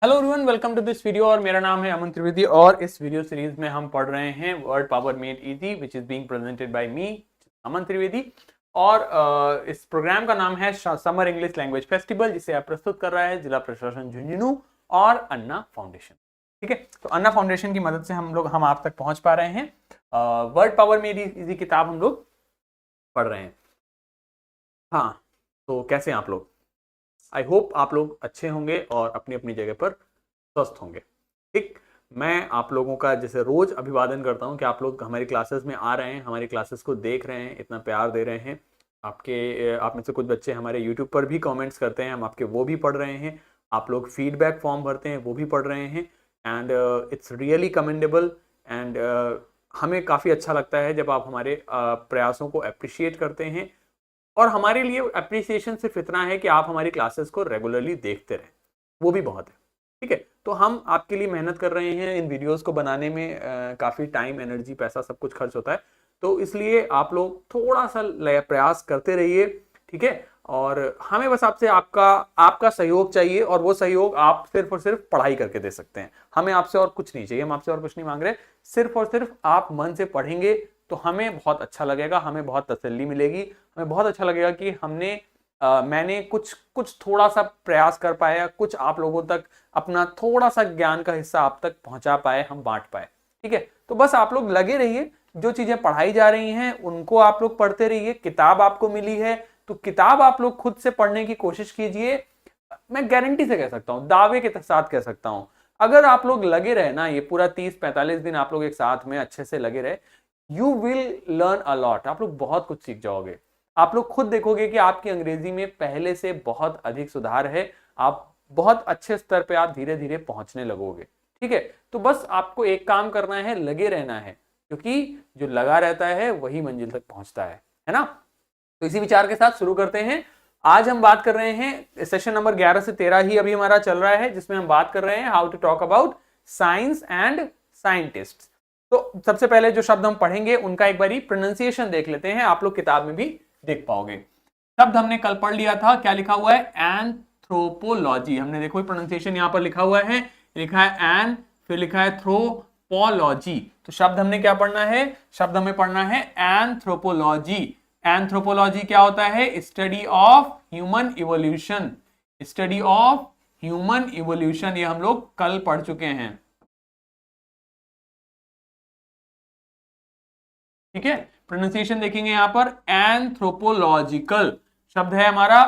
Hello everyone, welcome to this video. और मेरा नाम है अमन त्रिवेदी और इस वीडियो सीरीज में हम पढ़ रहे हैं word power made easy which is being presented by me Aman Trivedi. और इस प्रोग्राम का नाम है समर इंग्लिश लैंग्वेज फेस्टिवल, जिसे आप प्रस्तुत कर रहा है जिला प्रशासन झुंझुनू और अन्ना फाउंडेशन। ठीक है, तो अन्ना फाउंडेशन की मदद से हम आप तक पहुंच पा रहे हैं। वर्ड पावर मेड इजी किताब हम लोग पढ़ रहे हैं। हाँ, तो कैसे हैं आप लोग? आई होप आप लोग अच्छे होंगे और अपनी अपनी जगह पर स्वस्थ होंगे। ठीक, मैं आप लोगों का जैसे रोज अभिवादन करता हूं कि आप लोग हमारी क्लासेस में आ रहे हैं, हमारी क्लासेस को देख रहे हैं, इतना प्यार दे रहे हैं। आप में से कुछ बच्चे हमारे यूट्यूब पर भी कमेंट्स करते हैं, हम आपके वो भी पढ़ रहे हैं। आप लोग फीडबैक फॉर्म भरते हैं, वो भी पढ़ रहे हैं। And it's really commendable. And हमें काफ़ी अच्छा लगता है जब आप हमारे प्रयासों को अप्रिशिएट करते हैं। और हमारे लिए अप्रिसिएशन सिर्फ इतना है कि आप हमारी क्लासेस को रेगुलरली देखते रहें, वो भी बहुत है। ठीक है, तो हम आपके लिए मेहनत कर रहे हैं। इन वीडियोस को बनाने में काफ़ी टाइम, एनर्जी, पैसा सब कुछ खर्च होता है, तो इसलिए आप लोग थोड़ा सा प्रयास करते रहिए। ठीक है, और हमें बस आपसे आपका आपका सहयोग चाहिए, और वो सहयोग आप सिर्फ और सिर्फ पढ़ाई करके दे सकते हैं। हमें आपसे और कुछ नहीं चाहिए, हम आपसे और कुछ नहीं मांग रहे। सिर्फ और सिर्फ आप मन से पढ़ेंगे तो हमें बहुत अच्छा लगेगा, हमें बहुत तसल्ली मिलेगी, हमें बहुत अच्छा लगेगा कि मैंने कुछ कुछ थोड़ा सा प्रयास कर पाया, कुछ आप लोगों तक अपना थोड़ा सा ज्ञान का हिस्सा आप तक पहुंचा पाए, हम बांट पाए। ठीक है, तो बस आप लोग लगे रहिए, जो चीजें पढ़ाई जा रही हैं उनको आप लोग पढ़ते रहिए। किताब आपको मिली है तो किताब आप लोग खुद से पढ़ने की कोशिश कीजिए। मैं गारंटी से कह सकता हूं, दावे के साथ कह सकता हूं, अगर आप लोग लगे रहे ना, ये पूरा 30-45 दिन आप लोग एक साथ में अच्छे से लगे रहे, you will learn a lot. आप लोग बहुत कुछ सीख जाओगे। आप लोग खुद देखोगे कि आपकी अंग्रेजी में पहले से बहुत अधिक सुधार है। आप बहुत अच्छे स्तर पे आप धीरे धीरे पहुंचने लगोगे। ठीक है, तो बस आपको एक काम करना है, लगे रहना है, क्योंकि जो लगा रहता है वही मंजिल तक पहुंचता है ना। तो इसी विचार के साथ शुरू करते हैं। आज हम बात कर रहे हैं सेशन नंबर 11 से 13 ही अभी हमारा चल रहा है, जिसमें हम बात कर रहे हैं how to talk about science and scientist. तो सबसे पहले जो शब्द हम पढ़ेंगे उनका एक बारी प्रोनाउंसिएशन देख लेते हैं, आप लोग किताब में भी देख पाओगे। शब्द हमने कल पढ़ लिया था, क्या लिखा हुआ है? एंथ्रोपोलॉजी। हमने देखो प्रोनाउंसिएशन यहां पर लिखा हुआ है, लिखा है एन, फिर लिखा है थ्रोपोलॉजी। तो शब्द हमने क्या पढ़ना है? शब्द हमें पढ़ना है एंथ्रोपोलॉजी। एंथ्रोपोलॉजी क्या होता है? Study of human evolution. Study of human evolution, ये हम लोग कल पढ़ चुके हैं। ठीक है, प्रोनाउंसिएशन देखेंगे यहां पर एंथ्रोपोलॉजिकल शब्द है हमारा।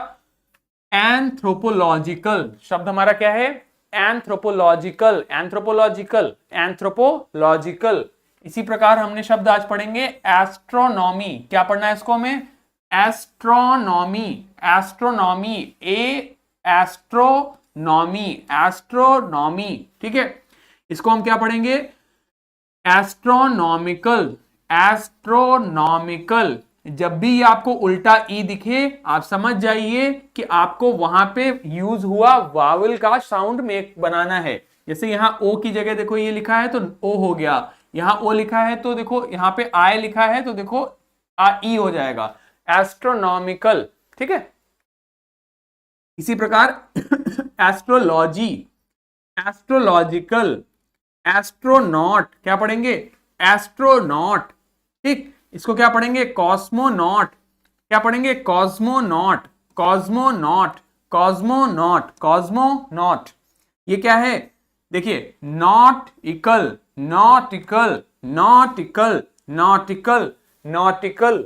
एंथ्रोपोलॉजिकल शब्द हमारा क्या है? Anthropological, anthropological, anthropological. इसी प्रकार हमने शब्द आज पढ़ेंगे एस्ट्रोनॉमी। क्या पढ़ना है इसको हमें? एस्ट्रोनॉमी। एस्ट्रोनॉमी, ए एस्ट्रोनॉमी, एस्ट्रोनॉमी। ठीक है, इसको हम क्या पढ़ेंगे? एस्ट्रोनॉमिकल। एस्ट्रोनॉमिकल। जब भी आपको उल्टा ई दिखे, आप समझ जाइए कि आपको वहां पे यूज हुआ वावल का साउंड मेक बनाना है। जैसे यहां ओ की जगह देखो ये लिखा है तो ओ हो गया, यहां ओ लिखा है तो देखो यहां पे आई लिखा है तो देखो ई हो जाएगा। एस्ट्रोनॉमिकल। ठीक है, इसी प्रकार एस्ट्रोलॉजी, एस्ट्रोलॉजिकल, एस्ट्रोनॉट। क्या पढ़ेंगे? एस्ट्रोनॉट। ठीक, इसको क्या पढ़ेंगे? कॉस्मोनॉट। क्या पढ़ेंगे? Cosmonaut, cosmonaut, cosmonaut, cosmonaut. ये क्या है? देखिए, nautical, nautical, nautical, nautical, nautical.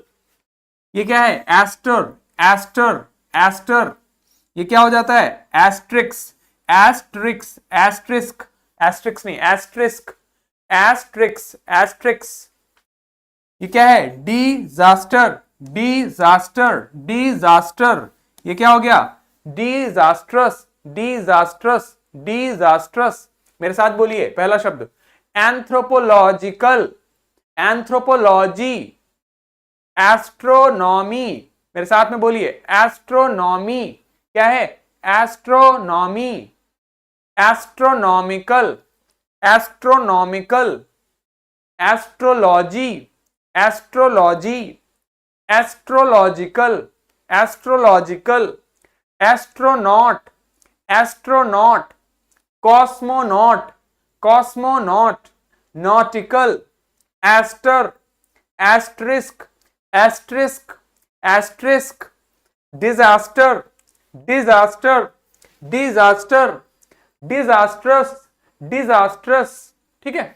ये क्या है? Aster, aster, aster. ये क्या हो जाता है? एस्ट्रिक्स, एस्ट्रिक्स, एस्ट्रिस्क, एस्ट्रिक्स नहीं, एस्ट्रिस्क, एस्ट्रिक्स, एस्ट्रिक्स। ये क्या है? Disaster, disaster, disaster. ये क्या हो गया? Disastrous, disastrous, disastrous. मेरे साथ बोलिए पहला शब्द एंथ्रोपोलॉजिकल, एंथ्रोपोलॉजी, एस्ट्रोनॉमी। मेरे साथ में बोलिए एस्ट्रोनॉमी। क्या है? Astronomy, astronomical, astronomical, astrology, astrology, astrological, astrological, astronaut, astronaut, cosmonaut, cosmonaut, nautical, aster, asterisk, asterisk, asterisk, disaster, disaster, disaster, disastrous, disastrous. ठीक है,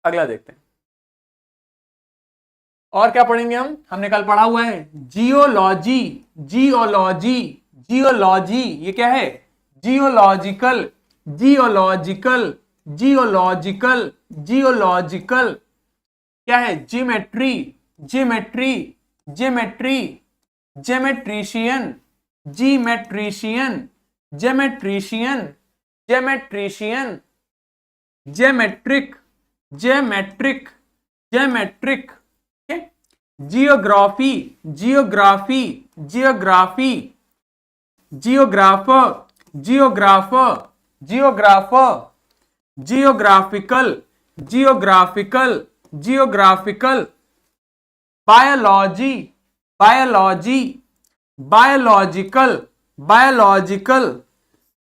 अगला देखते हैं और क्या पढ़ेंगे हम। हमने कल पढ़ा हुआ है जियोलॉजी, जियोलॉजी, जियोलॉजी, ये क्या है, जियोलॉजिकल, जियोलॉजिकल, जियोलॉजिकल, जियोलॉजिकल, क्या है, geometry, geometry, geometry, geometrician, geometrician, geometrician, geometrician, geometric, geometric, geometric, geography, geography, geography, geographer, geographer, geographer, geographical, geographical, geographical, biology, biology, biological, biological,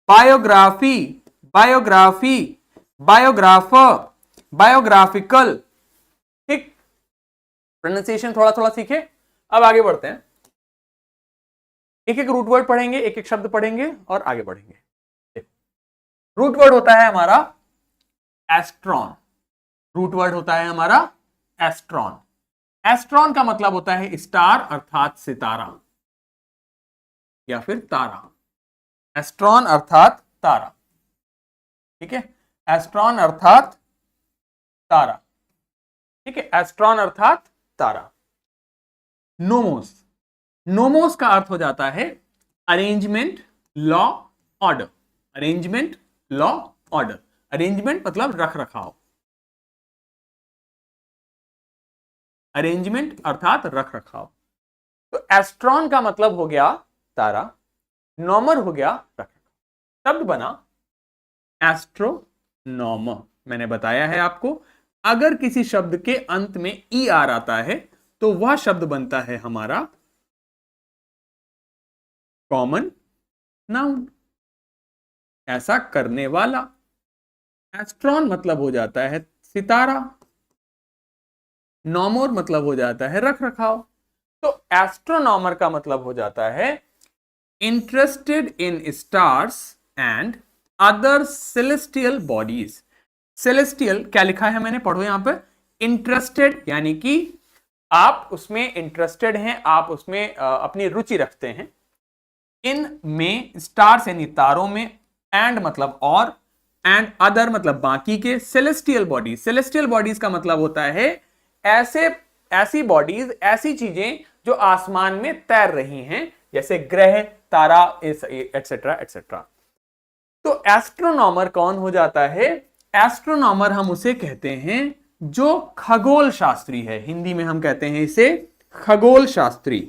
biography, biography, biographer, biographical. ठीक, pronunciation थोड़ा थोड़ा सीखे। अब आगे बढ़ते हैं, एक एक रूट वर्ड पढ़ेंगे, एक एक शब्द पढ़ेंगे और आगे बढ़ेंगे। रूट वर्ड होता है हमारा एस्ट्रॉन, रूट वर्ड होता है हमारा एस्ट्रॉन। एस्ट्रॉन का मतलब होता है स्टार अर्थात सितारा या फिर तारा, एस्ट्रॉन अर्थात तारा। ठीक है, एस्ट्रॉन अर्थात तारा। ठीक है, एस्ट्रॉन अर्थात तारा। नोमोस, नोमोस का अर्थ हो जाता है arrangement, law, order. Arrangement, law, order. Arrangement मतलब रख रखाव, अरेंजमेंट अर्थात रख रखाव। तो एस्ट्रॉन का मतलब हो गया तारा, नॉमर हो गया रख रखाव। शब्द बना एस्ट्रोनॉमर। मैंने बताया है आपको, अगर किसी शब्द के अंत में ई आर आता है तो वह शब्द बनता है हमारा कॉमन नाउन, ऐसा करने वाला। एस्ट्रॉन मतलब हो जाता है सितारा, नॉमर मतलब हो जाता है रख रखाव। तो एस्ट्रोनॉमर का मतलब हो जाता है interested in stars and other celestial bodies. Celestial क्या लिखा है मैंने, पढ़ो यहां पर, इंटरेस्टेड यानी कि आप उसमें इंटरेस्टेड हैं, आप उसमें अपनी रुचि रखते हैं। इन में, स्टार्स यानी तारों में, एंड मतलब और, एंड अदर मतलब बाकी के, सेलेस्टियल बॉडीज। सेलेस्टियल बॉडीज का मतलब होता है ऐसी बॉडीज, ऐसी चीजें जो आसमान में तैर रही हैं, जैसे ग्रह, तारा, एटसेट्रा एटसेट्रा। तो एस्ट्रोनॉमर कौन हो जाता है, एस्ट्रोनॉमर हम उसे कहते हैं जो खगोल शास्त्री है। हिंदी में हम कहते हैं इसे खगोल शास्त्री।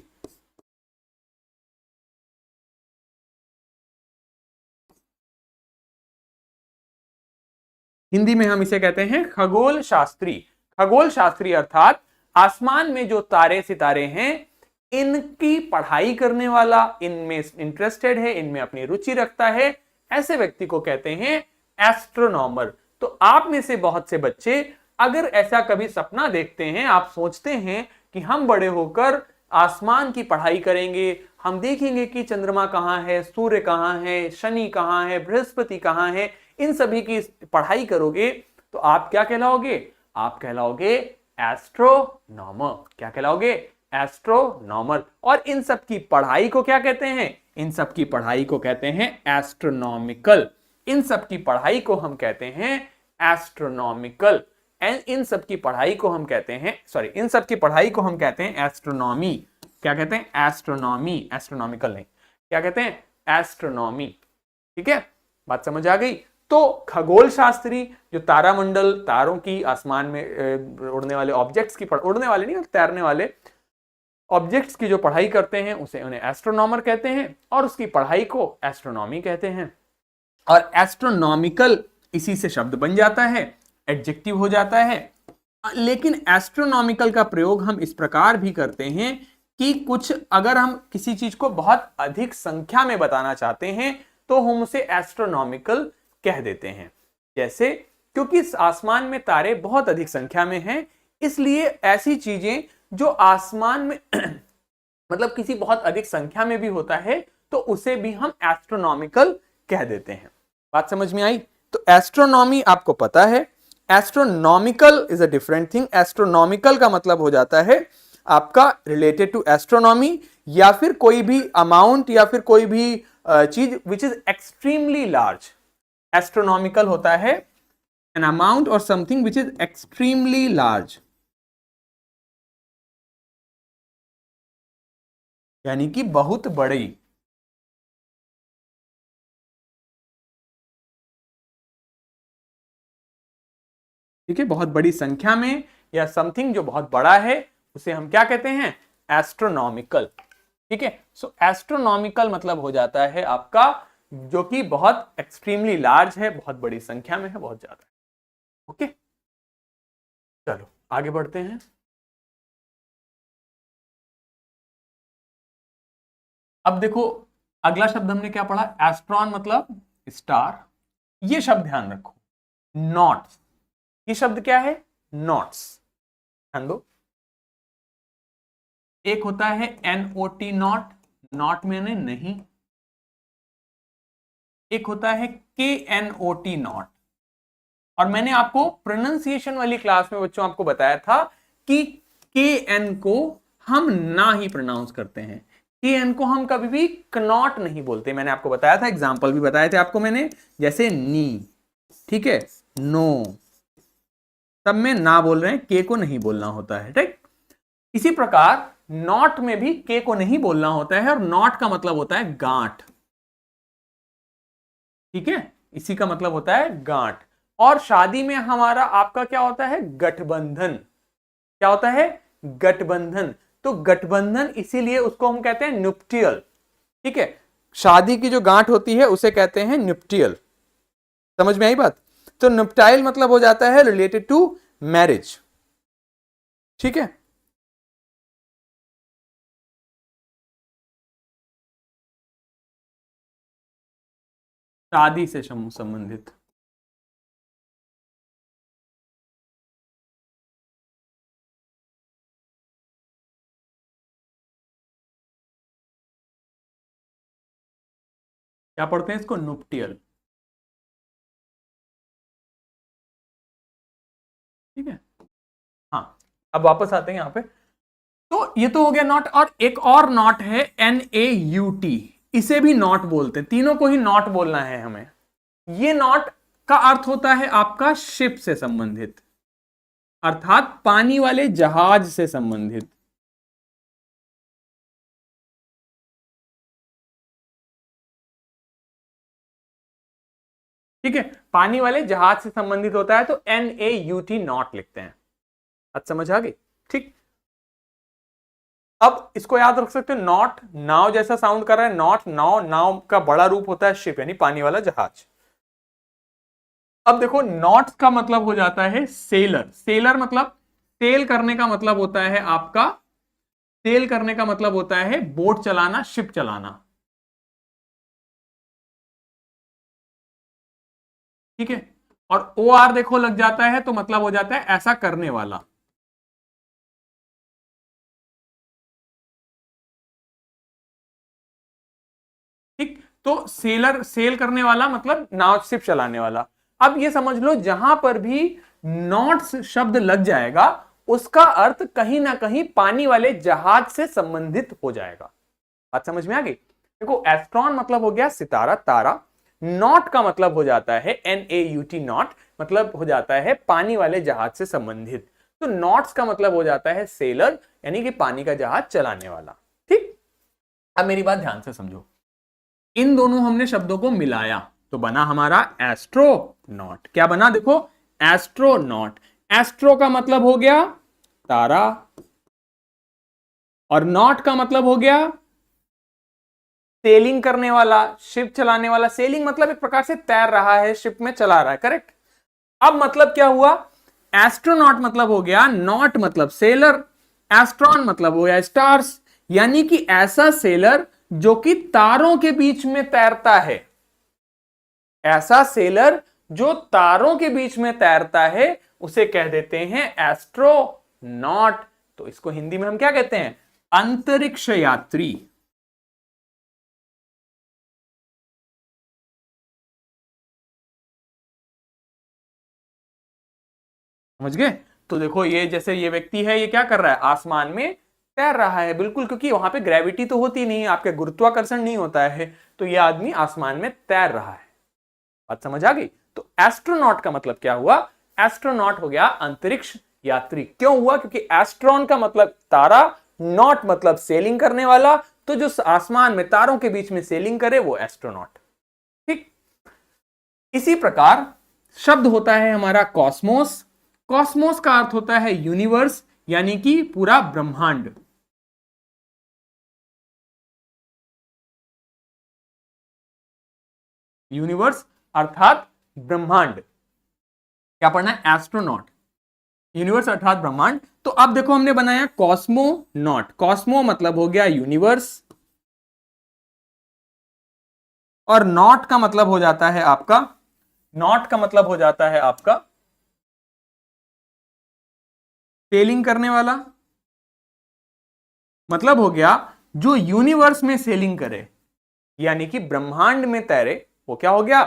हिंदी में हम इसे कहते हैं खगोल शास्त्री। खगोल शास्त्री अर्थात आसमान में जो तारे सितारे हैं इनकी पढ़ाई करने वाला, इनमें इंटरेस्टेड है, इनमें अपनी रुचि रखता है, ऐसे व्यक्ति को कहते हैं एस्ट्रोनॉमर। तो आप में से बहुत से बच्चे अगर ऐसा कभी सपना देखते हैं, आप सोचते हैं कि हम बड़े होकर आसमान की पढ़ाई करेंगे, हम देखेंगे कि चंद्रमा कहां है, सूर्य कहां है, शनि कहां है, बृहस्पति कहां है, इन सभी की पढ़ाई करोगे तो आप क्या कहलाओगे, आप कहलाओगे एस्ट्रोनॉमर। क्या कहलाओगे, एस्ट्रोनॉमर। और इन सब की पढ़ाई को क्या कहते हैं, इन सब की पढ़ाई को कहते हैं एस्ट्रोनॉमिकल। इन सब की पढ़ाई को हम कहते हैं एस्ट्रोनॉमिकल। इन सब की पढ़ाई को हम कहते हैं, सॉरी, इन सब की पढ़ाई को हम कहते हैं एस्ट्रोनॉमी। क्या कहते हैं, एस्ट्रोनॉमी, एस्ट्रोनॉमिकल नहीं, क्या कहते हैं, एस्ट्रोनॉमी। ठीक है, बात समझ आ गई। तो खगोल शास्त्री जो तारामंडल, तारों की, आसमान में उड़ने वाले ऑब्जेक्ट्स की, उड़ने वाले नहीं, तैरने वाले ऑब्जेक्ट्स की जो पढ़ाई करते हैं उसे उन्हें एस्ट्रोनॉमर कहते हैं, और उसकी पढ़ाई को एस्ट्रोनॉमी कहते हैं। और एस्ट्रोनॉमिकल इसी से शब्द बन जाता है, एडजेक्टिव हो जाता है। लेकिन एस्ट्रोनॉमिकल का प्रयोग हम इस प्रकार भी करते हैं कि कुछ, अगर हम किसी चीज को बहुत अधिक संख्या में बताना चाहते हैं तो हम उसे एस्ट्रोनॉमिकल कह देते हैं। जैसे क्योंकि इस आसमान में तारे बहुत अधिक संख्या में हैं, इसलिए ऐसी चीजें जो आसमान में मतलब किसी बहुत अधिक संख्या में भी होता है तो उसे भी हम एस्ट्रोनॉमिकल कह देते हैं। बात समझ में आई? तो एस्ट्रोनॉमी आपको पता है, astronomical is a different thing. Astronomical का मतलब हो जाता है आपका रिलेटेड टू एस्ट्रोनॉमी, या फिर कोई भी अमाउंट या फिर कोई भी चीज which is extremely large. Astronomical होता है एन अमाउंट और something which is extremely large, यानी कि बहुत बड़ी। ठीक है, बहुत बड़ी संख्या में या समथिंग जो बहुत बड़ा है उसे हम क्या कहते हैं? एस्ट्रोनॉमिकल। ठीक है, सो एस्ट्रोनॉमिकल मतलब हो जाता है आपका जो कि बहुत एक्सट्रीमली लार्ज है, बहुत बड़ी संख्या में है, बहुत ज्यादा है। ओके, चलो आगे बढ़ते हैं। अब देखो अगला शब्द हमने क्या पढ़ा? एस्ट्रॉन मतलब स्टार। ये शब्द ध्यान रखो, नॉट्स। ये शब्द क्या है? नॉट्स। ध्यान दो, एक होता है NOT नॉट, नॉट मैंने नहीं। एक होता है KNOT नॉट। और मैंने आपको प्रोनाउंसिएशन वाली क्लास में बच्चों आपको बताया था कि KN को हम ना ही प्रोनाउंस करते हैं, KN को हम कभी भी कनॉट नहीं बोलते। मैंने आपको बताया था, एग्जाम्पल भी बताए थे आपको मैंने, जैसे नी, ठीक है, नो, तब में ना बोल रहे हैं, के को नहीं बोलना होता है। ठीक, इसी प्रकार नॉट में भी के को नहीं बोलना होता है, और नॉट का मतलब होता है गांठ। ठीक है, इसी का मतलब होता है गांठ। और शादी में हमारा आपका क्या होता है? गठबंधन। क्या होता है? गठबंधन। तो गठबंधन इसीलिए उसको हम कहते हैं न्यूप्टियल। ठीक है, शादी की जो गांठ होती है उसे कहते हैं न्यूप्टियल। समझ में आई बात? तो न्यूप्टाइल मतलब हो जाता है रिलेटेड टू मैरिज। ठीक है, शादी से संबंधित। क्या पढ़ते हैं इसको? नुप्टियल। ठीक है, हाँ, अब वापस आते हैं यहां पे। तो ये तो हो गया नॉट, और एक और नॉट है NAUT। इसे भी नॉट बोलते हैं, तीनों को ही नॉट बोलना है हमें। ये नॉट का अर्थ होता है आपका शिप से संबंधित, अर्थात पानी वाले जहाज से संबंधित। ठीक है, पानी वाले जहाज से संबंधित होता है, तो NAUT नॉट लिखते हैं। अच्छा, समझ आ गई? ठीक, अब इसको याद रख सकते हो, नॉट नाव जैसा साउंड कर रहा है, नॉट नाव, नाव का बड़ा रूप होता है शिप, यानी पानी वाला जहाज। अब देखो नॉट्स का मतलब हो जाता है सेलर। सेलर मतलब सेल करने का मतलब होता है आपका, सेल करने का मतलब होता है बोट चलाना, शिप चलाना। ठीक है, और OR देखो लग जाता है तो मतलब हो जाता है ऐसा करने वाला। ठीक, तो सेलर सेल करने वाला मतलब नाव शिप चलाने वाला। अब ये समझ लो जहां पर भी नॉट्स शब्द लग जाएगा उसका अर्थ कहीं ना कहीं पानी वाले जहाज से संबंधित हो जाएगा। बात समझ में आ गई? देखो एस्ट्रॉन मतलब हो गया सितारा, तारा। नॉट का मतलब हो जाता है NAUT नॉट, मतलब हो जाता है पानी वाले जहाज से संबंधित। तो नॉट्स का मतलब हो जाता है सेलर, यानी कि पानी का जहाज चलाने वाला। ठीक, अब मेरी बात ध्यान से समझो, इन दोनों हमने शब्दों को मिलाया तो बना हमारा एस्ट्रोनॉट। क्या बना? देखो, एस्ट्रोनॉट। एस्ट्रो का मतलब हो गया तारा, और नॉट का मतलब हो गया सेलिंग करने वाला, शिप चलाने वाला। सेलिंग मतलब एक प्रकार से तैर रहा है, शिप में चला रहा है, करेक्ट। अब मतलब क्या हुआ? एस्ट्रोनॉट मतलब हो गया, नॉट मतलब सेलर, एस्ट्रॉन मतलब हो गया स्टार्स, यानी कि ऐसा सेलर जो कि तारों के बीच में तैरता है। ऐसा सेलर जो तारों के बीच में तैरता है उसे कह देते हैं एस्ट्रोनॉट। तो इसको हिंदी में हम क्या कहते हैं? अंतरिक्ष यात्री। समझ गए? तो देखो ये जैसे ये व्यक्ति है, ये क्या कर रहा है? आसमान में तैर रहा है, बिल्कुल, क्योंकि वहां पे ग्रेविटी तो होती नहीं है, आपके गुरुत्वाकर्षण नहीं होता है, तो ये आदमी आसमान में तैर रहा है। बात समझ आ गई? तो एस्ट्रोनॉट का मतलब क्या हुआ? एस्ट्रोनॉट हो गया अंतरिक्ष यात्री। क्यों हुआ? क्योंकि एस्ट्रॉन का मतलब तारा, नॉट मतलब सेलिंग करने वाला, तो जो आसमान में तारों के बीच में सेलिंग करे वो एस्ट्रोनॉट। ठीक, इसी प्रकार शब्द होता है हमारा कॉस्मोस। कॉस्मोस का अर्थ होता है यूनिवर्स, यानी कि पूरा ब्रह्मांड। यूनिवर्स अर्थात ब्रह्मांड। क्या पढ़ना है? एस्ट्रोनॉट। यूनिवर्स अर्थात ब्रह्मांड। तो अब देखो हमने बनाया कॉस्मोनॉट। कॉस्मो मतलब हो गया यूनिवर्स, और नॉट का मतलब हो जाता है आपका, नॉट का मतलब हो जाता है आपका सेलिंग करने वाला। मतलब हो गया जो यूनिवर्स में सेलिंग करे, यानी कि ब्रह्मांड में तैरे, वो क्या हो गया?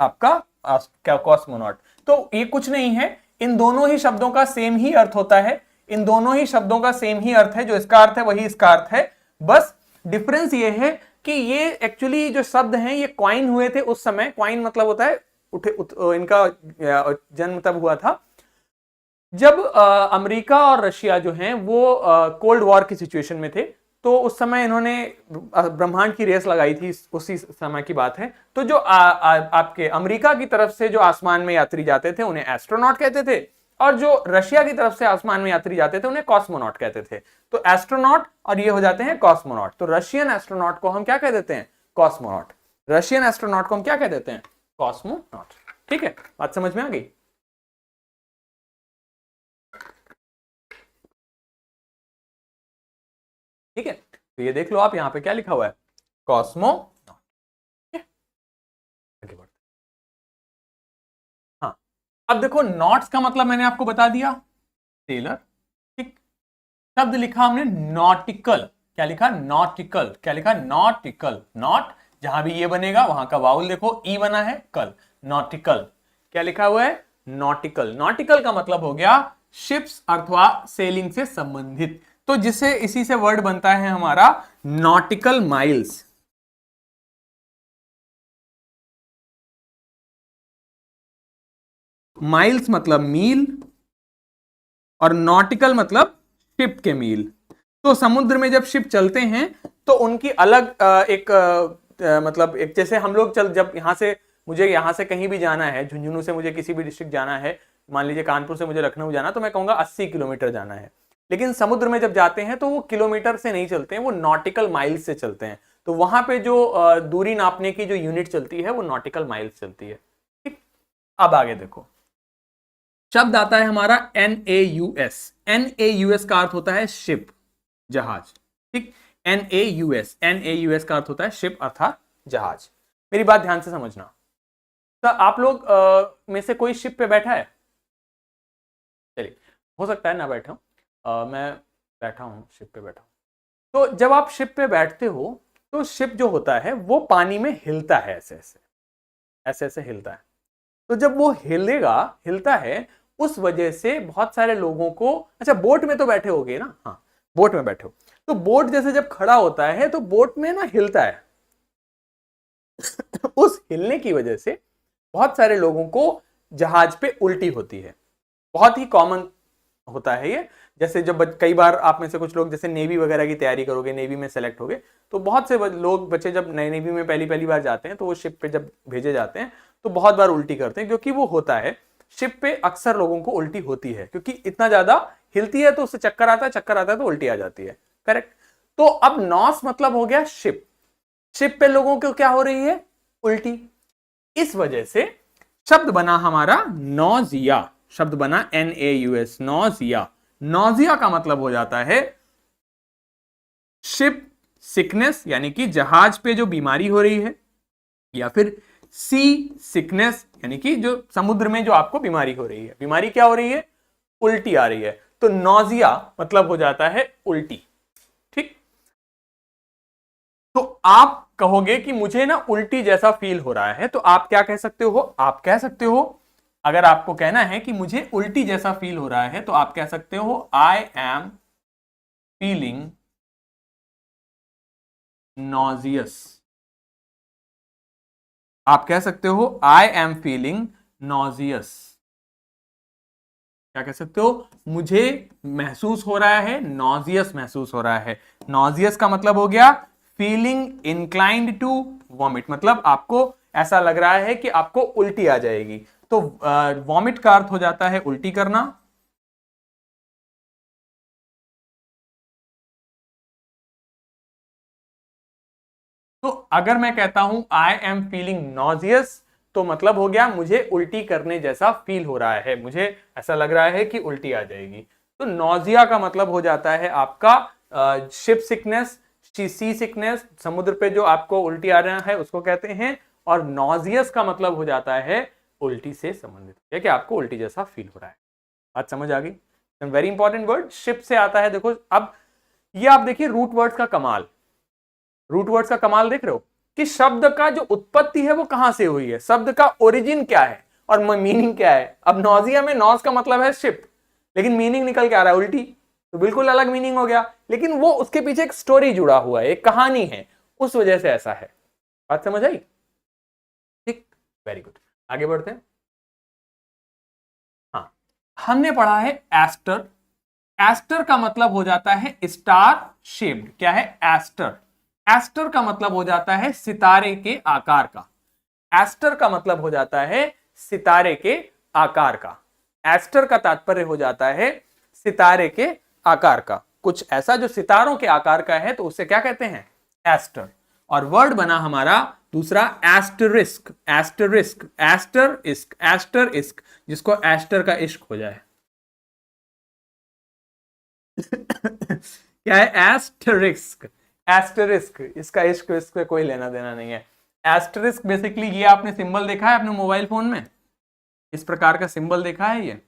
आपका क्या? कॉस्मोनॉट। तो ये कुछ नहीं है, इन दोनों ही शब्दों का सेम ही अर्थ होता है। इन दोनों ही शब्दों का सेम ही अर्थ है, जो इसका अर्थ है वही इसका अर्थ है। बस डिफरेंस ये है कि ये एक्चुअली जो शब्द हैं ये कॉइन हुए थे उस समय। कॉइन मतलब होता है इनका जन्म तब हुआ था जब अमेरिका और रशिया जो हैं वो कोल्ड वॉर की सिचुएशन में थे। तो उस समय इन्होंने ब्रह्मांड की रेस लगाई थी, उसी समय की बात है। तो जो आपके अमेरिका की तरफ से जो आसमान में यात्री जाते थे उन्हें एस्ट्रोनॉट कहते थे, और जो रशिया की तरफ से आसमान में यात्री जाते थे उन्हें कॉस्मोनॉट कहते थे। तो एस्ट्रोनॉट और ये हो जाते हैं कॉस्मोनॉट। तो रशियन एस्ट्रोनॉट को हम क्या कह देते हैं? कॉस्मोनॉट। रशियन एस्ट्रोनॉट को हम क्या कह देते हैं? कॉस्मोनॉट। ठीक है, बात समझ में आ गई? ठीक है, तो ये देख लो आप, यहां पे क्या लिखा हुआ है? कॉस्मो। हाँ, अब देखो नॉट्स का मतलब मैंने आपको बता दिया, सेलर। ठीक, शब्द लिखा हमने नॉटिकल। क्या लिखा? नॉटिकल। क्या लिखा? नॉटिकल। नॉट जहां भी ये बनेगा वहां का वाउल देखो, ई बना है, कल, नॉटिकल। क्या लिखा हुआ है? नॉटिकल। नॉटिकल का मतलब हो गया शिप्स अथवा सेलिंग से संबंधित। तो जिसे इसी से वर्ड बनता है हमारा नॉटिकल माइल्स। माइल्स मतलब मील, और नॉटिकल मतलब शिप के मील। तो समुद्र में जब शिप चलते हैं तो उनकी अलग मतलब एक, जैसे हम लोग जब यहां से, मुझे यहां से कहीं भी जाना है, झुंझुनू से मुझे किसी भी डिस्ट्रिक्ट जाना है, मान लीजिए कानपुर से मुझे लखनऊ जाना, तो मैं कहूंगा 80 किलोमीटर जाना है। लेकिन समुद्र में जब जाते हैं तो वो किलोमीटर से नहीं चलते हैं, वो नॉटिकल माइल्स से चलते हैं। तो वहां पे जो दूरी नापने की जो यूनिट चलती है वो नॉटिकल माइल्स चलती है। ठीक, अब आगे देखो, शब्द आता है हमारा NAUS। NAUS का अर्थ होता है शिप, जहाज। ठीक, NAUS का अर्थ होता है शिप अर्थात जहाज। मेरी बात ध्यान से समझना। तो आप लोग में से कोई शिप पे बैठा है? चलिए, हो सकता है ना बैठा हूं, मैं बैठा हूं, शिप पे बैठा हूं। तो जब आप शिप पे बैठते हो तो शिप जो होता है वो पानी में हिलता है, ऐसे ऐसे ऐसे ऐसे हिलता है। तो जब वो हिलता है, उस वजह से बहुत सारे लोगों को, अच्छा बोट में तो बैठे होगे ना? हाँ, बोट में बैठे हो, तो बोट जैसे जब खड़ा होता है तो बोट में ना हिलता है। उस हिलने की वजह से बहुत सारे लोगों को जहाज पे उल्टी होती है। बहुत ही कॉमन होता है ये। जैसे जब कई बार आप में से कुछ लोग जैसे नेवी वगैरह की तैयारी करोगे, नेवी में सेलेक्ट होगे, तो बहुत से लोग बच्चे जब नई नेवी में पहली पहली बार जाते हैं तो वो शिप पे जब भेजे जाते हैं तो बहुत बार उल्टी करते हैं, क्योंकि वो होता है शिप पे अक्सर लोगों को उल्टी होती है, क्योंकि इतना ज्यादा हिलती है तो उससे चक्कर आता है तो उल्टी आ जाती है। करेक्ट। तो अब नॉस मतलब हो गया शिप। शिप पे लोगों को क्या हो रही है? उल्टी। इस वजह से शब्द बना हमारा नौजिया। शब्द बना NAUS, नौजिया। नौजिया का मतलब हो जाता है शिप सिकनेस, यानी कि जहाज पे जो बीमारी हो रही है, या फिर सी सिकनेस, यानी कि जो समुद्र में जो आपको बीमारी हो रही है, बीमारी क्या हो रही है, उल्टी आ रही है, तो नौजिया मतलब हो जाता है उल्टी। ठीक, तो आप कहोगे कि मुझे ना उल्टी जैसा फील हो रहा है, तो आप क्या कह सकते हो, आप कह सकते हो, अगर आपको कहना है कि मुझे उल्टी जैसा फील हो रहा है, तो आप कह सकते हो आई एम फीलिंग नॉजियस। आप कह सकते हो आई एम फीलिंग नॉजियस। क्या कह सकते हो, मुझे महसूस हो रहा है, नॉजियस महसूस हो रहा है। नॉजियस का मतलब हो गया फीलिंग इंक्लाइंड टू वॉमिट, मतलब आपको ऐसा लग रहा है कि आपको उल्टी आ जाएगी। तो वॉमिट का अर्थ हो जाता है उल्टी करना। तो अगर मैं कहता हूं आई एम फीलिंग नॉजियस, तो मतलब हो गया मुझे उल्टी करने जैसा फील हो रहा है, मुझे ऐसा लग रहा है कि उल्टी आ जाएगी। तो नॉजिया का मतलब हो जाता है आपका शिप सिकनेस, सी सिकनेस, समुद्र पे जो आपको उल्टी आ रहा है उसको कहते हैं। और नॉजियस का मतलब हो जाता है उल्टी से संबंधित है, कि आपको उल्टी जैसा फील हो रहा है। बात समझ आ गई। वेरी इंपॉर्टेंट वर्ड शिप से आता है। देखो अब ये आप देखिए रूट वर्ड्स का कमाल, रूट वर्ड्स का कमाल देख रहे हो कि शब्द का जो उत्पत्ति है वो कहां से हुई है, शब्द का ओरिजिन क्या है और मीनिंग क्या है। अब नॉजिया में नॉज का मतलब है शिप, लेकिन मीनिंग निकल के आ रहा है उल्टी, तो बिल्कुल अलग मीनिंग हो गया। लेकिन वो उसके पीछे एक स्टोरी जुड़ा हुआ है, एक कहानी है, उस वजह से ऐसा है। बात समझ आई? ठीक, वेरी गुड, आगे बढ़ते हैं। हाँ, हमने पढ़ा है एस्टर। एस्टर का मतलब हो जाता है स्टार शेप्ड। क्या है एस्टर? एस्टर का मतलब हो जाता है सितारे के आकार का। एस्टर का मतलब हो जाता है सितारे के आकार का। एस्टर का तात्पर्य हो जाता है सितारे के आकार का, कुछ ऐसा जो सितारों के आकार का है, तो उसे क्या कहते हैं, एस्टर। और वर्ड बना हमारा दूसरा एस्टरिस्क। एस्टरिस्क, एस्टर इस्क, एस्टर इस्क, जिसको एस्टर का इश्क हो जाए। क्या है एस्टरिस्क? एस्टरिस्क, इसका इश्क इससे कोई लेना देना नहीं है। एस्टरिस्क बेसिकली ये आपने सिंबल देखा है अपने मोबाइल फोन में, इस प्रकार का सिंबल देखा है, ये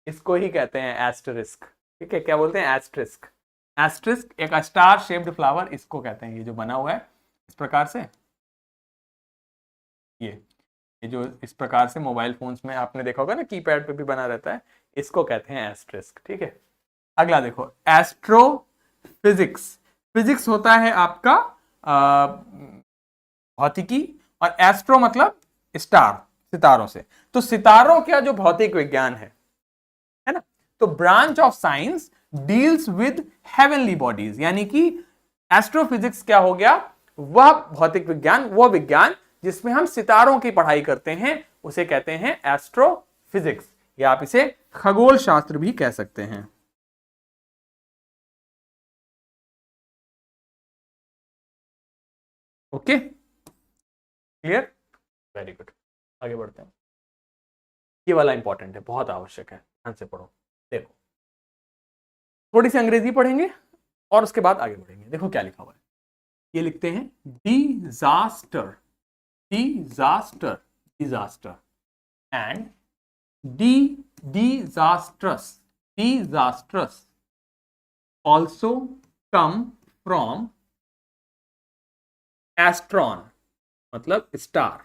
इसको ही कहते हैं एस्टरिस्क। ठीक है, क्या बोलते हैं, एस्टरिस्क। एस्टरिस्क एक स्टार शेप्ड फ्लावर, इसको कहते हैं, ये जो बना हुआ है इस प्रकार से, ये जो इस प्रकार से मोबाइल फोन्स में आपने देखा होगा ना, कीपैड पे भी बना रहता है, इसको कहते हैं एस्टरिस्क। ठीक है, अगला देखो एस्ट्रो फिजिक्स। फिजिक्स होता है आपका भौतिकी, और एस्ट्रो मतलब स्टार, सितारों से। तो सितारों का जो भौतिक विज्ञान है ना, तो branch of science deals with heavenly bodies, यानी कि एस्ट्रोफिजिक्स क्या हो गया, वह भौतिक विज्ञान, वह विज्ञान जिसमें हम सितारों की पढ़ाई करते हैं, उसे कहते हैं एस्ट्रोफिजिक्स, या आप इसे खगोल शास्त्र भी कह सकते हैं। ओके, क्लियर, वेरी गुड, आगे बढ़ते हैं। ये वाला इंपॉर्टेंट है, बहुत आवश्यक है, ध्यान से पढ़ो। देखो थोड़ी सी अंग्रेजी पढ़ेंगे और उसके बाद आगे बढ़ेंगे। देखो क्या लिखा हुआ है, ये लिखते हैं disaster, disaster, disaster and D disastrous, disastrous also come from एस्ट्रॉन, मतलब स्टार।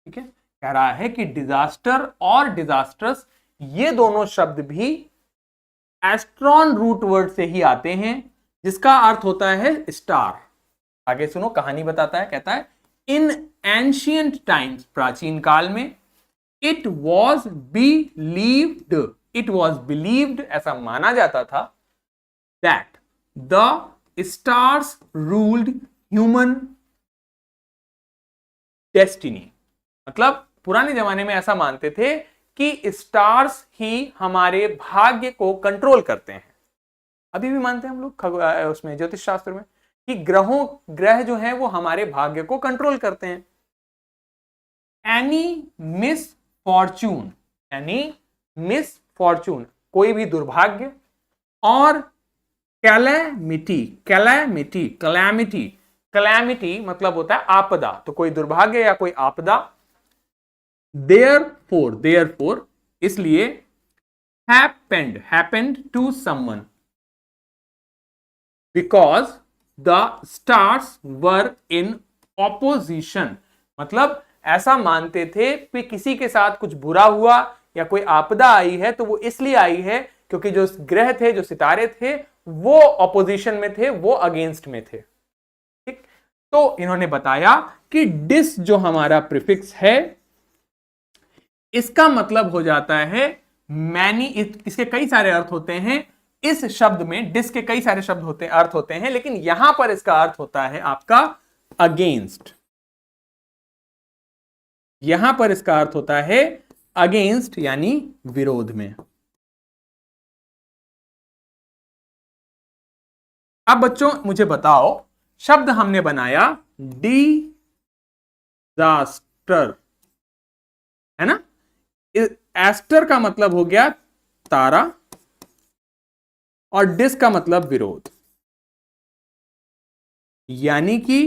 ठीक है, कह रहा है कि डिजास्टर और डिजास्ट्रस ये दोनों शब्द भी एस्ट्रॉन रूट वर्ड से ही आते हैं, जिसका अर्थ होता है स्टार। आगे सुनो, कहानी बताता है, कहता है इन एंशियंट टाइम्स, प्राचीन काल में, it was believed, it was believed, ऐसा माना जाता था, that the stars ruled human destiny. मतलब पुराने जमाने में ऐसा मानते थे कि स्टार्स ही हमारे भाग्य को कंट्रोल करते हैं। अभी भी मानते हैं हम लोग उसमें ज्योतिष शास्त्र में कि ग्रह जो हैं वो हमारे भाग्य को कंट्रोल करते हैं। Any miss Fortune, any miss Fortune, कोई भी दुर्भाग्य, और कैलेमिटी, कैलेमिटी, कैलेमिटी, कैलेमिटी मतलब होता है आपदा, तो कोई दुर्भाग्य या कोई आपदा, देयरफॉर इसलिए happened to someone because the stars were in opposition। मतलब ऐसा मानते थे कि किसी के साथ कुछ बुरा हुआ या कोई आपदा आई है तो वो इसलिए आई है क्योंकि जो ग्रह थे, जो सितारे थे, वो ऑपोजिशन में थे, वो अगेंस्ट में थे। ठीक, तो इन्होंने बताया कि डिस जो हमारा प्रीफिक्स है इसका मतलब हो जाता है मैनी। इसके कई सारे अर्थ होते हैं। इस शब्द में डिस के कई सारे शब्द होते हैं, अर्थ होते हैं, लेकिन यहां पर इसका अर्थ होता है आपका अगेंस्ट। यहां पर इसका अर्थ होता है अगेंस्ट यानी विरोध में। अब बच्चों मुझे बताओ, शब्द हमने बनाया डिजास्टर, है ना। एस्टर का मतलब हो गया तारा और डिस का मतलब विरोध। यानी कि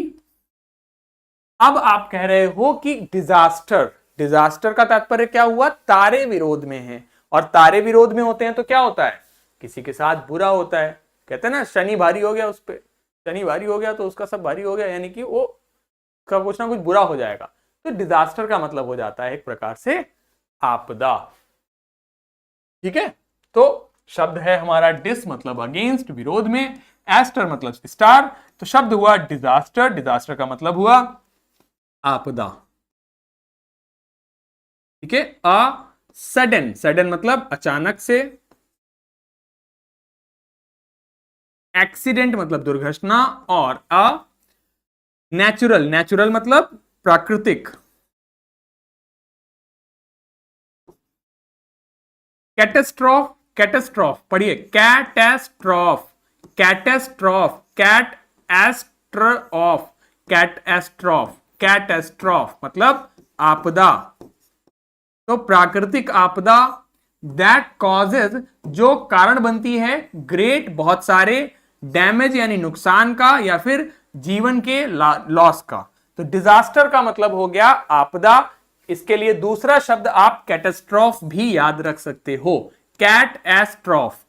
अब आप कह रहे हो कि डिजास्टर का तात्पर्य क्या हुआ? तारे विरोध में हैं, और तारे विरोध में होते हैं तो क्या होता है? किसी के साथ बुरा होता है। कहते हैं ना शनि भारी हो गया, उस पे शनि भारी हो गया तो उसका सब भारी हो गया, यानी कि वो का कुछ ना कुछ बुरा हो जाएगा। तो डिजास्टर का मतलब हो जाता है एक प्रकार से आपदा। ठीक है, तो शब्द है हमारा डिस मतलब अगेंस्ट, विरोध में, एस्टर मतलब स्टार, तो शब्द हुआ डिजास्टर। डिजास्टर का मतलब हुआ आपदा। ठीक है, सडन मतलब अचानक से, एक्सीडेंट मतलब दुर्घटना, और नेचुरल मतलब प्राकृतिक। कैटेस्ट्रॉफ पढ़िए, कैटेस्ट्रॉफ मतलब आपदा। तो प्राकृतिक आपदा, दैट कॉजेज जो कारण बनती है, ग्रेट बहुत सारे, डैमेज यानी नुकसान का या फिर जीवन के लॉस का। तो डिजास्टर का मतलब हो गया आपदा। इसके लिए दूसरा शब्द आप कैटेस्ट्रॉफ भी याद रख सकते हो, कैटेस्ट्रॉफ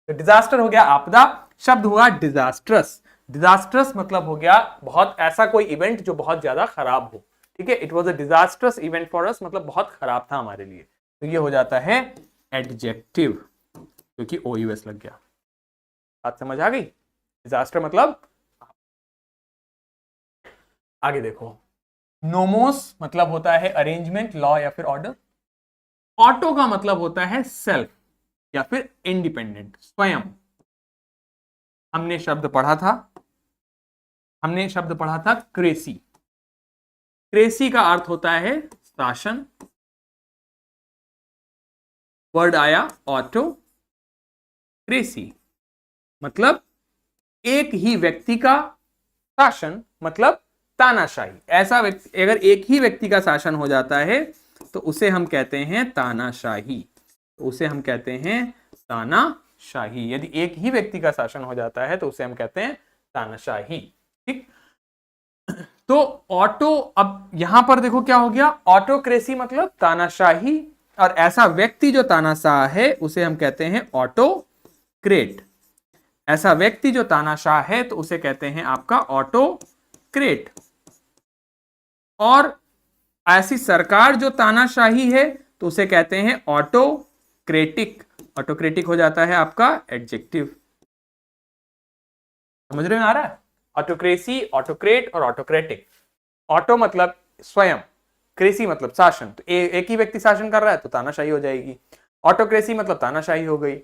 तो डिजास्टर हो गया आपदा, शब्द हुआ डिजास्ट्रस मतलब हो गया बहुत ऐसा कोई इवेंट जो बहुत ज्यादा खराब हो। ठीक है, it was a disastrous event for us, मतलब बहुत खराब था हमारे लिए। तो ये हो जाता है एडजेक्टिव, क्योंकि OUS लग गया। बात समझ आ गई? डिजास्टर मतलब। आगे देखो, नोमोस मतलब होता है अरेंजमेंट, लॉ या फिर ऑर्डर। ऑटो का मतलब होता है सेल्फ या फिर इंडिपेंडेंट, स्वयं। हमने शब्द पढ़ा था क्रेसी। क्रेसी का अर्थ होता है शासन। वर्ड आया ऑटो क्रेसी, मतलब एक ही व्यक्ति का शासन, मतलब तानाशाही। ऐसा व्यक्ति, अगर एक ही व्यक्ति का शासन हो जाता है तो उसे हम कहते हैं तानाशाही। यदि एक ही व्यक्ति का शासन हो जाता है तो उसे हम कहते हैं तानाशाही। ठीक, तो ऑटो, अब यहां पर देखो क्या हो गया, ऑटोक्रेसी मतलब तानाशाही, और ऐसा व्यक्ति जो तानाशाह है उसे हम कहते हैं ऑटोक्रेट। ऐसा व्यक्ति जो तानाशाह है तो उसे कहते हैं आपका ऑटोक्रेट। और ऐसी सरकार जो तानाशाही है तो उसे कहते हैं ऑटोक्रेटिक। ऑटोक्रेटिक हो जाता है आपका एडजेक्टिव। समझ रहे में आ रहा है? ऑटोक्रेसी, ऑटोक्रेट और ऑटोक्रेटिक। ऑटो मतलब स्वयं, क्रेसी मतलब शासन, तो एक ही व्यक्ति शासन कर रहा है तो तानाशाही हो जाएगी। ऑटोक्रेसी मतलब तानाशाही हो गई,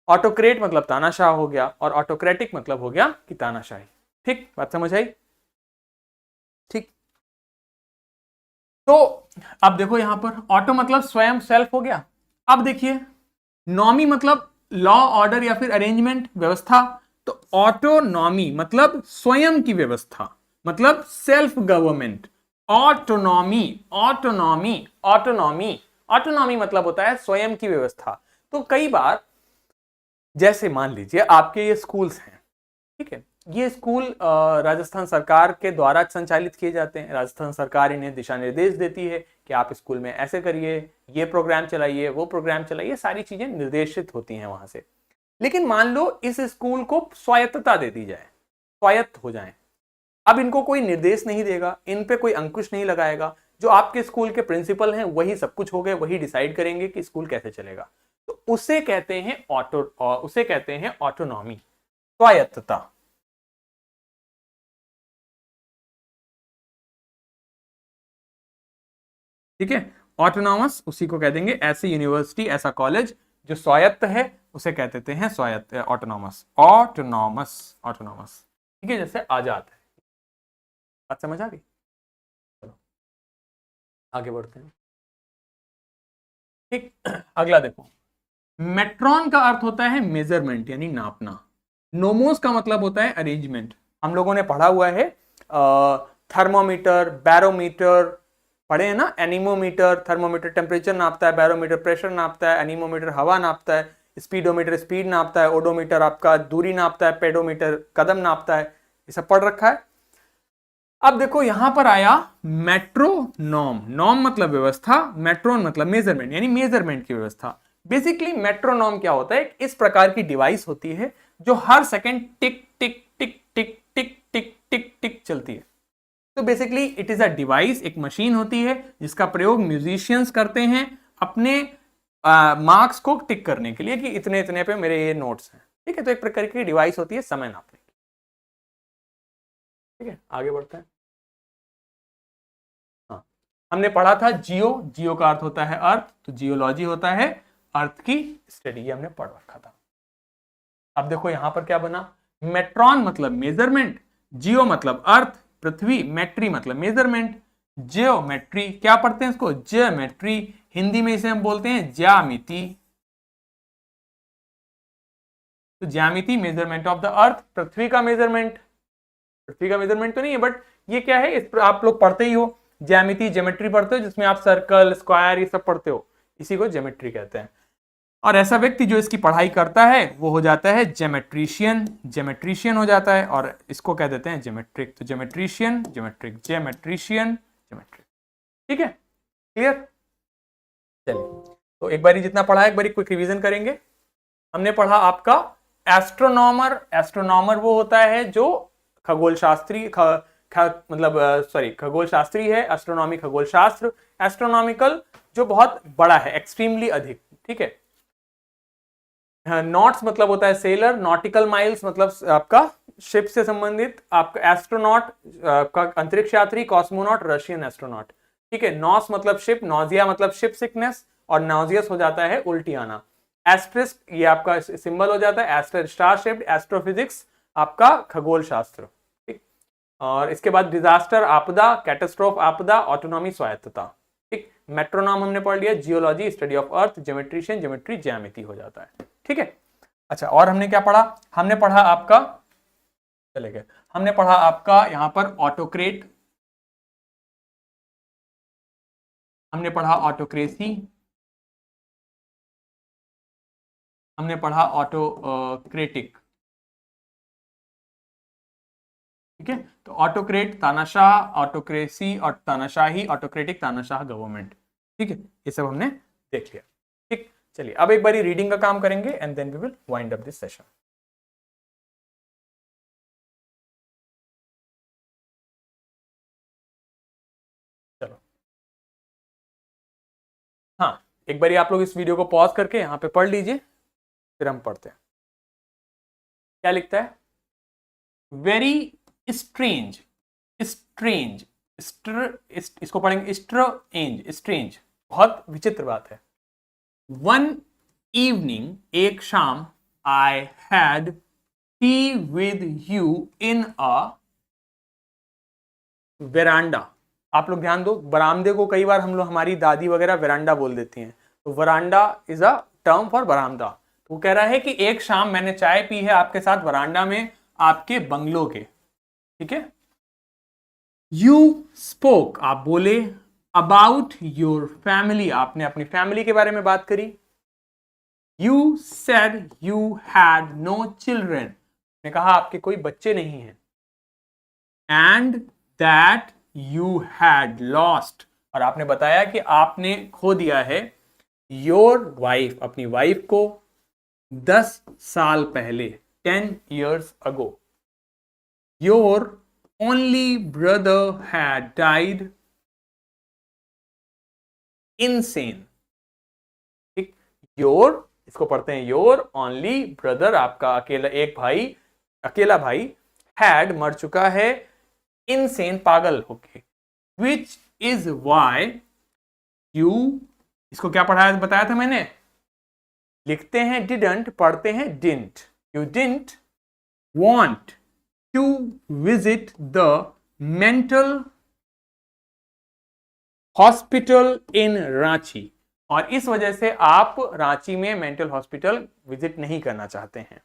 ऑटोक्रेट मतलब तानाशाह हो गया, और ऑटोक्रेटिक मतलब हो गया कि तानाशाही। ठीक, बात समझ आई? ठीक, तो अब देखो यहां पर ऑटो मतलब स्वयं, सेल्फ हो गया। अब देखिए नॉमी मतलब लॉ, ऑर्डर या फिर अरेंजमेंट, व्यवस्था। तो ऑटोनॉमी मतलब स्वयं की व्यवस्था, मतलब सेल्फ गवर्नमेंट। ऑटोनॉमी मतलब होता है स्वयं की व्यवस्था। तो कई बार जैसे मान लीजिए आपके ये स्कूल्स हैं, ठीक है, ये स्कूल राजस्थान सरकार के द्वारा संचालित किए जाते हैं। राजस्थान सरकार इन्हें दिशा निर्देश देती है कि आप स्कूल में ऐसे करिए, ये प्रोग्राम चलाइए, वो प्रोग्राम चलाइए, सारी चीजें निर्देशित होती हैं वहां से। लेकिन मान लो इस स्कूल को स्वायत्तता दे दी जाए, स्वायत्त हो जाए, अब इनको कोई निर्देश नहीं देगा, इन पे कोई अंकुश नहीं लगाएगा, जो आपके स्कूल के प्रिंसिपल हैं वही सब कुछ हो गए, वही डिसाइड करेंगे कि स्कूल कैसे चलेगा, तो उसे कहते हैं ऑटोनॉमी, स्वायत्तता। ठीक है, ऑटोनॉमस उसी को कह देंगे, ऐसी यूनिवर्सिटी, ऐसा कॉलेज जो स्वायत्त है उसे कह देते हैं स्वायत्त, ऑटोनॉमस, ऑटोनॉमस, ऑटोनॉमस। ठीक है, जैसे आजाद है। बात समझ आ गई? चलो आगे बढ़ते हैं। ठीक, अगला देखो, मेट्रॉन का अर्थ होता है मेजरमेंट यानी नापना। नोमोस का मतलब होता है अरेंजमेंट। हम लोगों ने पढ़ा हुआ है थर्मोमीटर, बैरोमीटर पढ़े हैं ना, एनीमोमीटर, थर्मोमीटर टेम्परेचर नापता है, बैरोमीटर प्रेशर नापता है, एनीमोमीटर हवा नापता है, स्पीडोमीटर स्पीड नापता है, ओडोमीटर आपका दूरी नापता है, पेडोमीटर कदम नापता है। ये सब पढ़ रखा है। अब देखो यहां पर आया मेट्रोनॉम। नॉम मतलब व्यवस्था, मेट्रोन मतलब मेजरमेंट यानी मेजरमेंट की व्यवस्था। बेसिकली मेट्रोनॉम क्या होता है, इस प्रकार की डिवाइस होती है जो हर सेकंड टिक टिक टिक टिक टिक टिक टिक टिक चलती है। तो basically it is a device, एक मशीन होती है जिसका प्रयोग म्यूजिशियंस करते हैं अपने मार्क्स को टिक करने के लिए कि इतने इतने पे मेरे ये नोट्स हैं। ठीक है, तो एक प्रकार की डिवाइस होती है समय नापने की। ठीक है, आगे बढ़ते हैं। हाँ, हमने पढ़ा था जियो, जियो का अर्थ होता है अर्थ, तो जियोलॉजी होता है अर्थ की स्टडी, ये हमने पढ़ रखा था। अब देखो यहां पर क्या बना, मेट्रॉन मतलब मेजरमेंट, जियो मतलब अर्थ, पृथ्वी, मेट्री मतलब मेजरमेंट, जियोमेट्री क्या पढ़ते हैं इसको, जियोमेट्री, हिंदी में इसे हम बोलते हैं ज्यामिति। तो ज्यामिति मेजरमेंट ऑफ द अर्थ, पृथ्वी का मेजरमेंट, पृथ्वी का मेजरमेंट तो नहीं है बट ये क्या है, इस पर आप लोग पढ़ते ही हो, ज्यामिति ज्योमेट्री पढ़ते हो जिसमें आप सर्कल, स्क्वायर ये सब पढ़ते हो, इसी को ज्योमेट्री कहते हैं। और ऐसा व्यक्ति जो इसकी पढ़ाई करता है वो हो जाता है ज्योमेट्रिशियन, ज्योमेट्रिशियन हो जाता है, और इसको कह देते हैं ज्योमेट्रिक। तो ज्योमेट्रिशियन, ज्योमेट्रिक, ज्योमेट्रिशियन, ज्योमेट्रिक। ठीक है, क्लियर? चलिए तो एक बारी जितना पढ़ा है एक बारी क्विक रिवीजन करेंगे। हमने पढ़ा आपका एस्ट्रोनॉमर। एस्ट्रोनॉमर वो होता है जो खगोल शास्त्री खगोल शास्त्री है, एस्ट्रोनॉमी खगोल शास्त्र, एस्ट्रोनॉमिकल जो बहुत बड़ा है, एक्सट्रीमली अधिक। ठीक है, नॉट्स मतलब होता है सेलर, नॉटिकल माइल्स मतलब आपका शिप से संबंधित, आपका एस्ट्रोनॉट का अंतरिक्ष यात्री, कॉस्मोनॉट रशियन एस्ट्रोनॉट। ठीक है, नॉस मतलब शिप, नॉजिया मतलब शिप सिकनेस, और नॉजियस हो जाता है उल्टी आना। एस्ट्रिस्क ये आपका सिंबल हो जाता है, एस्टर स्टार शेप्ड, एस्ट्रोफिजिक्स आपका खगोल शास्त्र। ठीक, और इसके बाद डिजास्टर आपदा, कैटास्ट्रोफ आपदा, ऑटोनॉमी स्वायत्तता। ठीक, मेट्रोनॉम हमने पढ़ लिया, geology study of earth, geometrician geometry ज्यामिति हो जाता है। ठीक है, अच्छा और हमने क्या पढ़ा, हमने पढ़ा आपका, चले गए, हमने पढ़ा आपका यहां पर ऑटोक्रेट, हमने पढ़ा ऑटोक्रेसी, हमने पढ़ा ऑटोक्रेटिक। ठीक है, तो ऑटोक्रेट तानाशाह, ऑटोक्रेसी और तानाशाही, ऑटोक्रेटिक तानाशाह गवर्नमेंट। ठीक है, ये सब हमने देख लिया। ठीक, चलिए अब एक बारी रीडिंग का काम करेंगे and then we will wind up this session. चलो हाँ, एक बारी आप लोग इस वीडियो को पॉज करके यहाँ पे पढ़ लीजिए, फिर हम पढ़ते हैं। क्या लिखता है, वेरी स्ट्रेंज, स्ट्रेंज, इसको पढ़ेंगे स्ट्रेंज, स्ट्रेंज बहुत विचित्र बात है। वन इवनिंग एक शाम, I had T with you in a veranda. आप लोग ध्यान दो, बरामदे को कई बार हम लोग, हमारी दादी वगैरह वेरांडा बोल देती हैं, तो वरांडा इज अ टर्म फॉर बरामदा। तो वो कह रहा है कि एक शाम मैंने चाय पी है आपके साथ वरांडा में, आपके बंगलो के। ठीक है, यू स्पोक आप बोले, अबाउट योर फैमिली आपने अपनी फैमिली के बारे में बात करी, You said you had no children. ने कहा आपके कोई बच्चे नहीं हैं. And that you had lost. और आपने बताया कि आपने खो दिया है your wife, अपनी वाइफ को 10 साल पहले, 10 years ago. Your only brother had died insane. ठीक, your, इसको पढ़ते हैं your only brother, आपका अकेला एक भाई, अकेला भाई, had मर चुका है insane, पागल होके. Which is why you, इसको क्या पढ़ाया बताया था मैंने, लिखते हैं didn't, पढ़ते हैं didn't. You didn't want to visit the mental hospital in Ranchi. और इस वजह से आप रांची में मेंटल हॉस्पिटल विजिट नहीं करना चाहते हैं.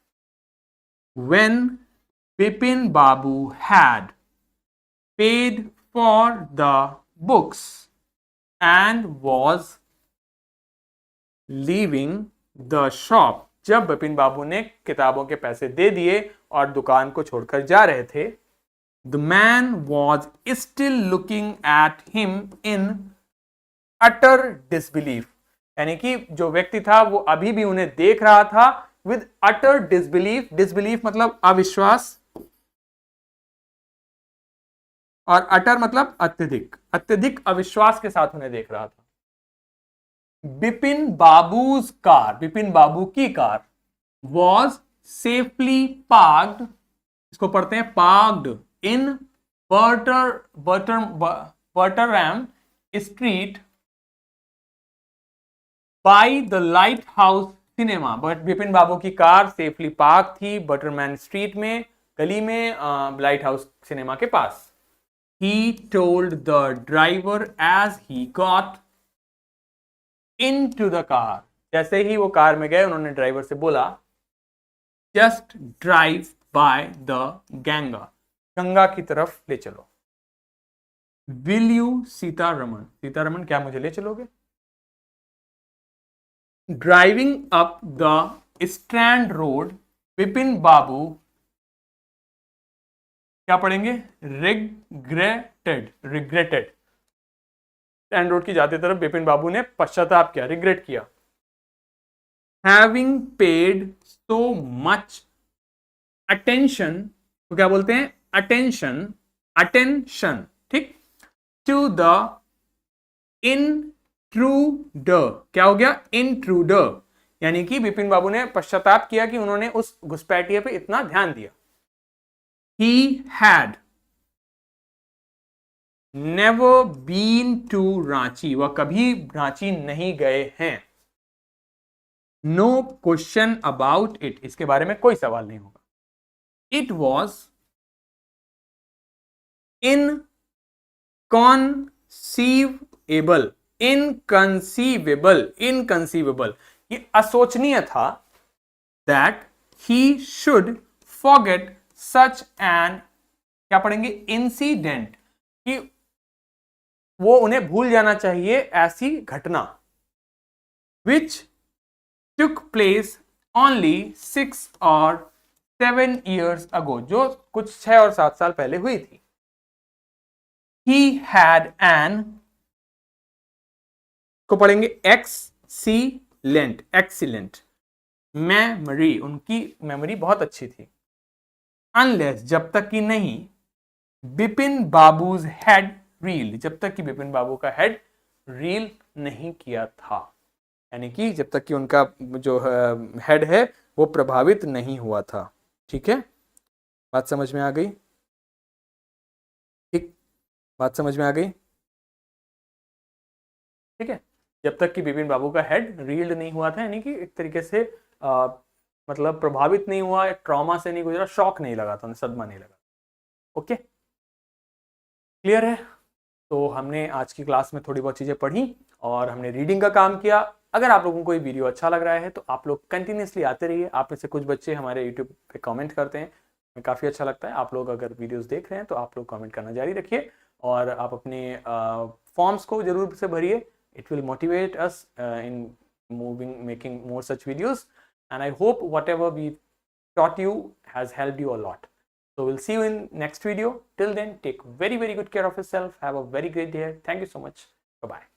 When Bipin Babu had paid for the books and was leaving the shop, जब बिपिन बाबू ने किताबों के पैसे दे दिए और दुकान को छोड़कर जा रहे थे, the man was still looking at him in utter disbelief. यानी कि जो व्यक्ति था वो अभी भी उन्हें देख रहा था with utter disbelief. disbelief मतलब अविश्वास, और utter मतलब अत्यधिक, अत्यधिक अविश्वास के साथ उन्हें देख रहा था. बिपिन बाबूज कार, बिपिन बाबू की कार, was safely parked, इसको पढ़ते हैं parked in Bertram Street by the Lighthouse Cinema. But Bipin Babu की कार सेफली पार्क थी बटरमैन स्ट्रीट में, गली में, लाइट हाउस सिनेमा के पास. He told the driver as he got into the car. जैसे ही वो कार में गए उन्होंने ड्राइवर से बोला, just drive by the Ganga, Ganga की तरफ ले चलो. Will you सीतारमन, सीतारमन क्या मुझे ले चलोगे? Driving up the Strand Road, Bipin बाबू क्या पढ़ेंगे? रिग्रेटेड. स्टैंड रोड की जाती तरफ बिपिन बाबू ने पश्चाताप किया, रिग्रेट किया. Having paid so much attention, तो क्या बोलते हैं? attention, ठीक, to the intruder. क्या हो गया? intruder. यानी कि बिपिन बाबू ने पश्चाताप किया कि उन्होंने उस घुसपैठिए पे इतना ध्यान दिया. He had never been to Ranchi, वह कभी रांची नहीं गए हैं. No question about it, इसके बारे में कोई सवाल नहीं होगा. It was inconceivable, ये असोचनीय था, that he should forget such an, क्या पढ़ेंगे? इंसिडेंट, कि वो उन्हें भूल जाना चाहिए ऐसी घटना. which took place only 6 or 7 years ago, जो कुछ 6 और 7 साल पहले हुई थी. He had an, को पढ़ेंगे excellent memory, उनकी मेमोरी बहुत अच्छी थी. Unless, जब तक कि नहीं, बिपिन बाबूज हेड रील, जब तक कि बिपिन बाबू का हेड रील नहीं किया था. यानी कि जब तक कि उनका जो हेड है वो प्रभावित नहीं हुआ था. ठीक है, बात समझ में आ गई? ठीक, बात समझ में आ गई? ठीक है, जब तक कि बिपिन बाबू का हेड रील्ड नहीं हुआ था, यानी कि एक तरीके से मतलब प्रभावित नहीं हुआ, ट्रॉमा से नहीं गुजरा, शॉक नहीं लगा था, सदमा नहीं लगा. ओके, क्लियर है? तो हमने आज की क्लास में थोड़ी बहुत चीज़ें पढ़ी और हमने रीडिंग का काम किया. अगर आप लोगों को ये वीडियो अच्छा लग रहा है तो आप लोग कंटिन्यूसली आते रहिए. आप में से कुछ बच्चे हमारे यूट्यूब पे कमेंट करते हैं, हमें काफ़ी अच्छा लगता है. आप लोग अगर वीडियोस देख रहे हैं तो आप लोग कमेंट करना जारी रखिए और आप अपने फॉर्म्स को जरूर से भरिए. It will motivate us in making more such videos, and I hope whatever we taught you has helped you a lot. So we'll see you in next video. Till then, take very good care of yourself. Have a very great day. Thank you so much. Bye bye.